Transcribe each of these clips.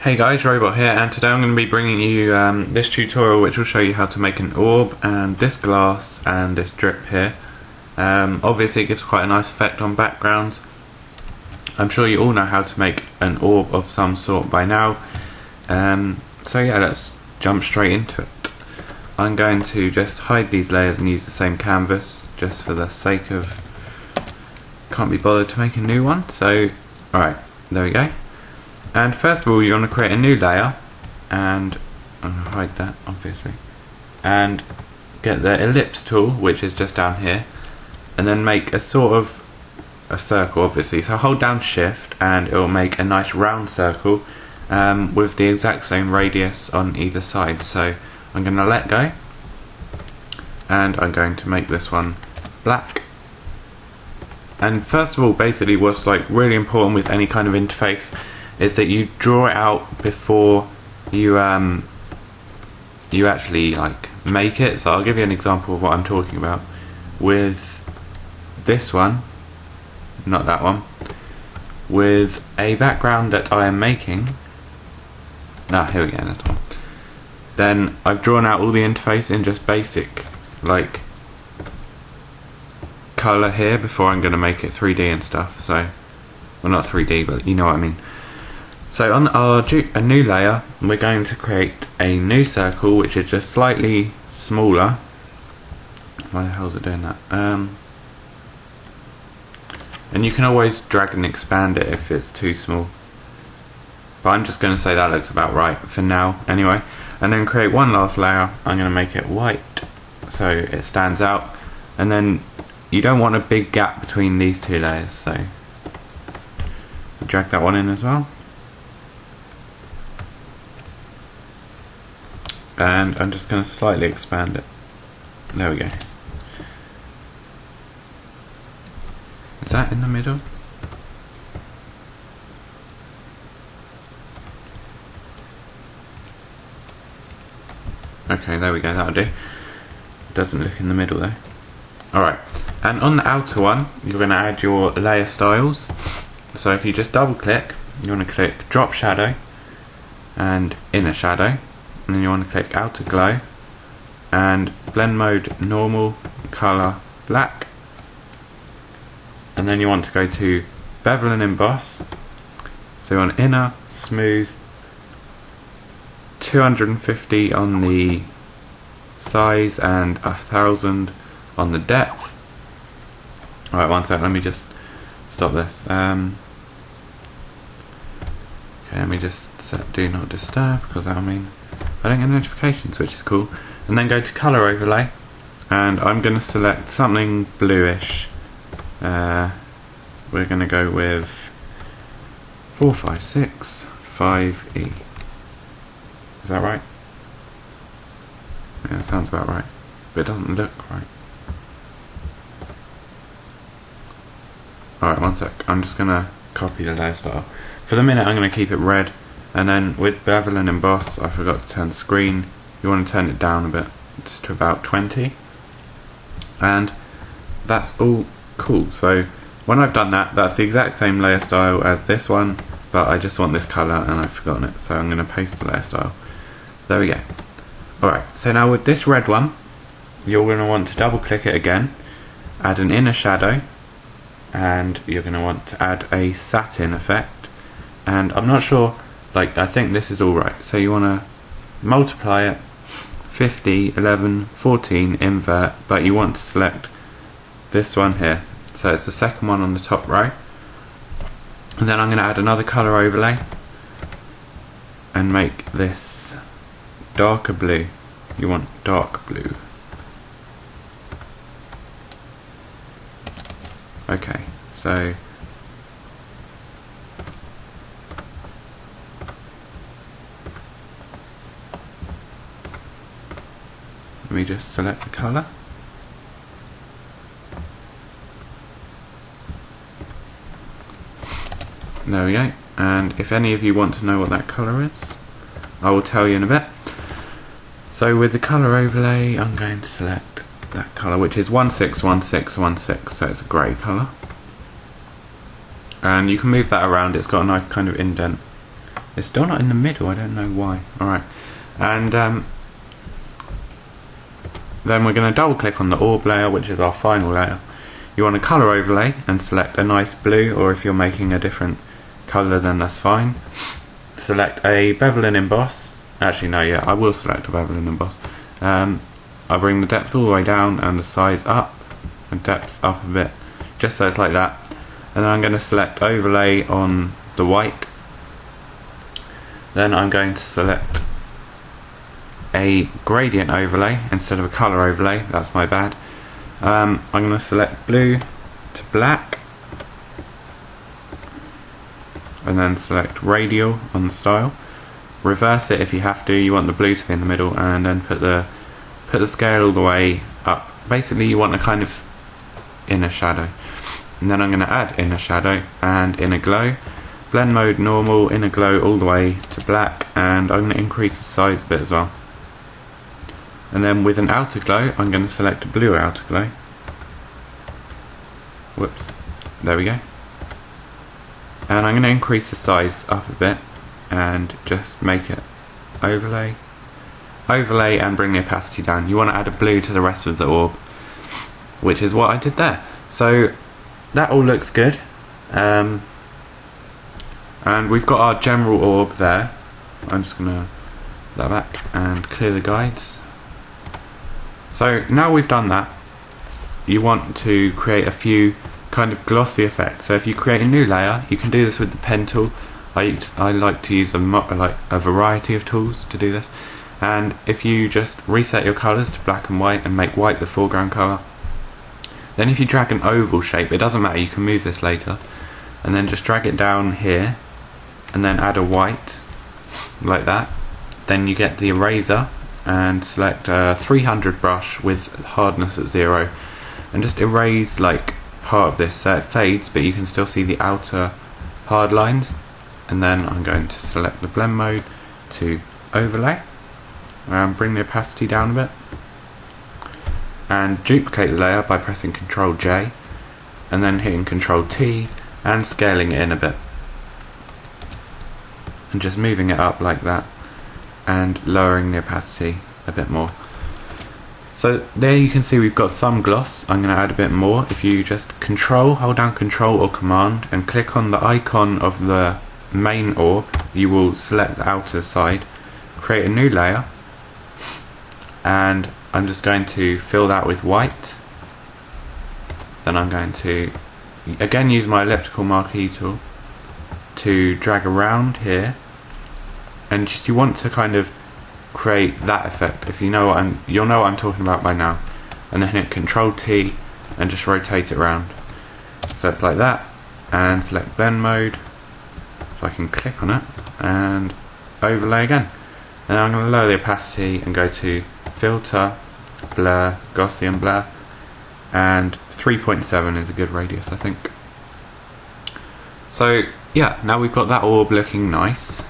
Hey guys, Robot here, and today I'm going to be bringing you this tutorial which will show you how to make an orb and this glass and this drip here. Obviously it gives quite a nice effect on backgrounds. I'm sure you all know how to make an orb of some sort by now. So yeah, let's jump straight into it. I'm going to just hide these layers and use the same canvas just for the sake of can't be bothered to make a new one. So alright, there we go. And first of all, you want to create a new layer, and I'm going to hide that obviously, and get the ellipse tool, which is just down here, and then make a sort of a circle obviously. So hold down shift and it will make a nice round circle with the exact same radius on either side. So I'm going to let go, and I'm going to make this one black. And first of all, basically what's like really important with any kind of interface is that you draw it out before you you actually like make it. So I'll give you an example of what I'm talking about with this one, not that one, with a background that I am making. Here we go, that one. Then I've drawn out all the interface in just basic like colour here before I'm going to make it 3D and stuff. So, well, not 3D, but you know what I mean. So on a new layer, we're going to create a new circle which is just slightly smaller. Why the hell is it doing that? And you can always drag and expand it if it's too small. But I'm just going to say that looks about right for now anyway. And then create one last layer. I'm going to make it white so it stands out. And then you don't want a big gap between these two layers, so drag that one in as well. And I'm just going to slightly expand it. There we go. Is that in the middle? Okay, there we go, that'll do. Doesn't look in the middle though. Alright, and on the outer one, you're going to add your layer styles. So if you just double click, you want to click drop shadow and inner shadow. And then you want to click outer glow and blend mode normal, color black, and then you want to go to bevel and emboss. So you want inner smooth, 250 on the size and 1000 on the depth. Alright, one sec, let me just stop this. Okay, let me just set do not disturb, because that'll mean I don't get notifications, which is cool. And then go to colour overlay, and I'm going to select something bluish. We're going to go with 456 5E. Is that right? Yeah, that sounds about right, but it doesn't look right. Alright, one sec. I'm just going to copy the layer style. For the minute I'm going to keep it red. And then with bevel and emboss, I forgot to turn the screen. You want to turn it down a bit, just to about 20. And that's all cool. So when I've done that, that's the exact same layer style as this one, but I just want this colour and I've forgotten it. So I'm going to paste the layer style. There we go. Alright, so now with this red one, you're going to want to double click it again, add an inner shadow, and you're going to want to add a satin effect. And I'm not sure, like, I think this is alright, so you want to multiply it 50, 11, 14, invert, but you want to select this one here, so it's the second one on the top row. And then I'm going to add another colour overlay and make this darker blue. You want dark blue. Okay, so let me just select the colour. There we go. And if any of you want to know what that colour is, I will tell you in a bit. So with the colour overlay, I'm going to select that colour, which is 161616, so it's a grey colour. And you can move that around, it's got a nice kind of indent It's still not in the middle, I don't know why. Alright, and then we're going to double click on the orb layer, which is our final layer. You want a colour overlay and select a nice blue, or if you're making a different colour then that's fine. Select a bevel and emboss. Actually no, yeah, I will select a bevel and emboss. I'll bring the depth all the way down and the size up and depth up a bit, just so it's like that. And then I'm going to select overlay on the white. Then I'm going to select a gradient overlay instead of a colour overlay, that's my bad. I'm going to select blue to black, and then select radial on the style. Reverse it if you have to, you want the blue to be in the middle, and then put the scale all the way up. Basically you want a kind of inner shadow. And then I'm going to add inner shadow and inner glow. Blend mode normal, inner glow all the way to black, and I'm going to increase the size a bit as well. And then with an outer glow, I'm going to select a blue outer glow. Whoops, there we go. And I'm going to increase the size up a bit and just make it overlay, overlay, and bring the opacity down. You want to add a blue to the rest of the orb, which is what I did there. So that all looks good. And we've got our general orb there. I'm just going to put that back and clear the guides. So now we've done that, you want to create a few kind of glossy effects. So if you create a new layer, you can do this with the pen tool. I like to use a variety of tools to do this. And if you just reset your colours to black and white and make white the foreground colour, then if you drag an oval shape, it doesn't matter, you can move this later, and then just drag it down here and then add a white like that, then you get the eraser and select a 300 brush with hardness at 0 and just erase like part of this so it fades, but you can still see the outer hard lines. And then I'm going to select the blend mode to overlay and bring the opacity down a bit, and duplicate the layer by pressing Ctrl J and then hitting Ctrl T and scaling it in a bit and just moving it up like that and lowering the opacity a bit more. So there you can see we've got some gloss. I'm going to add a bit more. If you just hold down Control or Command and click on the icon of the main orb, you will select the outer side, create a new layer, and I'm just going to fill that with white. Then I'm going to again use my elliptical marquee tool to drag around here, and just you want to kind of create that effect. If you know what you'll know what I'm talking about by now. And then hit Ctrl T and just rotate it around. So it's like that, and select blend mode. If I can click on it and overlay again. And I'm going to lower the opacity and go to filter, blur, Gaussian blur, and 3.7 is a good radius, I think. So yeah, now we've got that orb looking nice,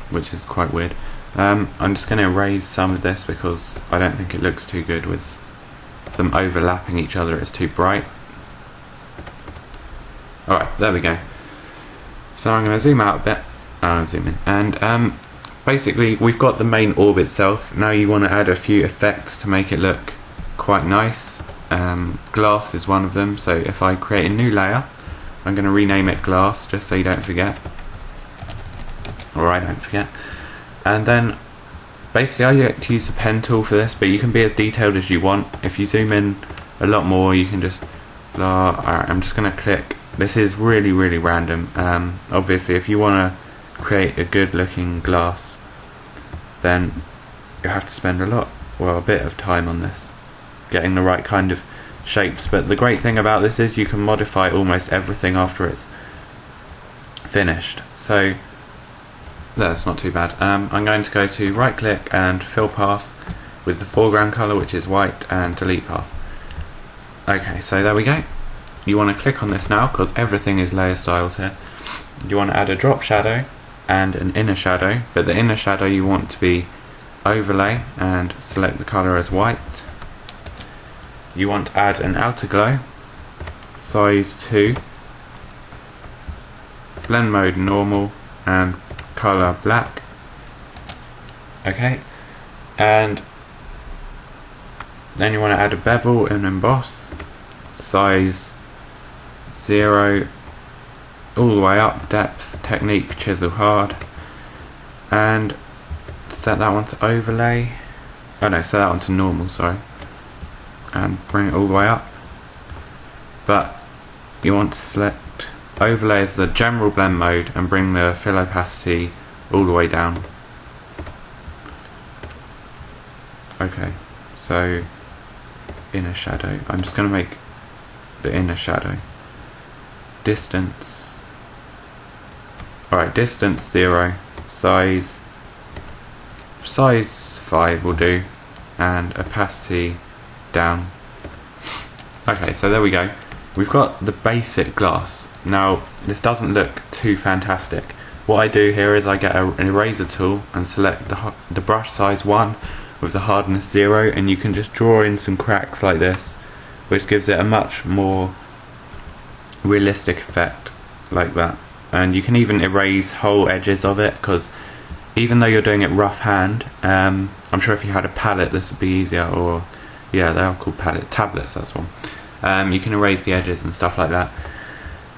which is quite weird. I'm just going to erase some of this because I don't think it looks too good with them overlapping each other, it's too bright. Alright, there we go. So I'm going to zoom out a bit, zoom in, and basically we've got the main orb itself. Now you want to add a few effects to make it look quite nice. Glass is one of them, so if I create a new layer, I'm going to rename it glass just so you don't forget, or I don't forget. And then basically I like to use the pen tool for this, but you can be as detailed as you want. If you zoom in a lot more, you can just alright, I'm just going to click. This is really random. Obviously if you want to create a good looking glass, then you have to spend a bit of time on this, getting the right kind of shapes. But the great thing about this is you can modify almost everything after it's finished, so that's not too bad. I'm going to go to right click and fill path with the foreground colour, which is white, and delete path. Okay, so there we go. You want to click on this now because everything is layer styles here. You want to add a drop shadow and an inner shadow, but the inner shadow you want to be overlay and select the colour as white. You want to add an outer glow, size 2, blend mode normal, and colour black. Okay, and then you want to add a bevel and emboss, size 0 all the way up, depth, technique, chisel hard, and set that one to overlay. Oh no, set that one to normal, sorry, and bring it all the way up. But you want to select overlay as the general blend mode and bring the fill opacity all the way down. Okay, so inner shadow, I'm just going to make the inner shadow. Distance, alright, distance 0, size 5 will do, and opacity down. Okay, so there we go. We've got the basic glass. Now, this doesn't look too fantastic. What I do here is I get an eraser tool and select the brush size 1 with the hardness 0, and you can just draw in some cracks like this, which gives it a much more realistic effect like that. And you can even erase whole edges of it, because even though you're doing it rough hand, I'm sure if you had a palette this would be easier, or yeah, they are called tablets, that's one. You can erase the edges and stuff like that.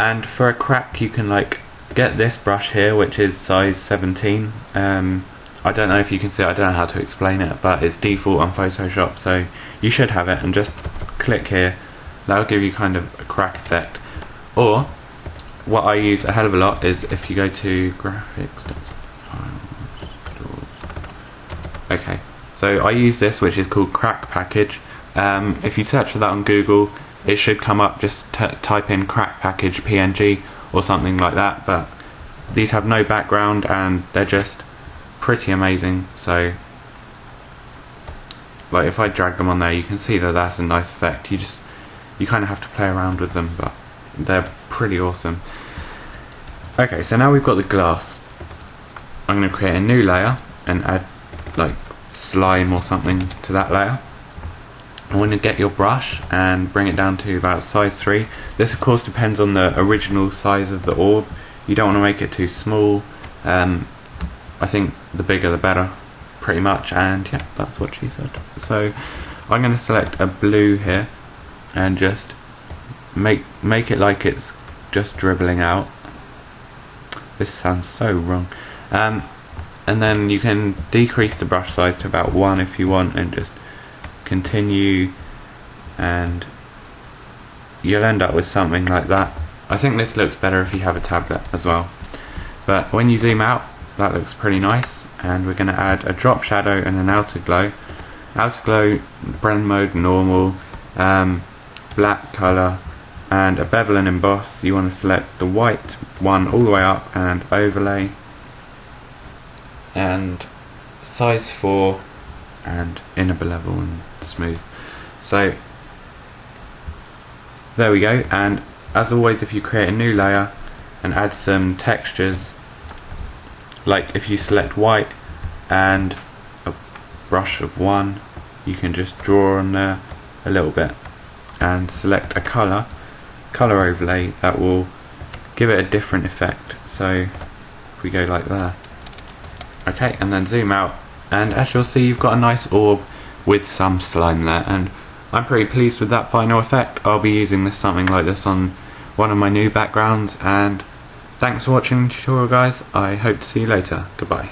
And for a crack you can like get this brush here, which is size 17. I don't know if you can see it, I don't know how to explain it, but it's default on Photoshop, so you should have it, and just click here. That'll give you kind of a crack effect. Or what I use a hell of a lot is if you go to graphics, files, tools. Okay, so I use this, which is called Crack Package. If you search for that on Google, it should come up. Just type in Crack Package PNG or something like that. But these have no background and they're just pretty amazing. So like if I drag them on there, you can see that that's a nice effect. You kind of have to play around with them, but they're pretty awesome. Okay, so now we've got the glass. I'm going to create a new layer and add like slime or something to that layer. I want to get your brush and bring it down to about size 3. This of course depends on the original size of the orb. You don't want to make it too small. I think the bigger the better, pretty much, and yeah, that's what she said. So I'm going to select a blue here and just make it like it's just dribbling out. This sounds so wrong. And then you can decrease the brush size to about 1 if you want, and just continue, and you'll end up with something like that. I think this looks better if you have a tablet as well, but when you zoom out, that looks pretty nice. And we're going to add a drop shadow and an outer glow. Outer glow, blend mode normal, black color, and a bevel and emboss. You want to select the white one all the way up and overlay, and size 4, and inner bevel and smooth. So there we go. And as always, if you create a new layer and add some textures, like if you select white and a brush of 1, you can just draw on there a little bit and select a color overlay that will give it a different effect. So if we go like that, okay, and then zoom out, and as you'll see, you've got a nice orb with some slime there, and I'm pretty pleased with that final effect. I'll be using something like this on one of my new backgrounds, and thanks for watching the tutorial, guys. I hope to see you later. Goodbye.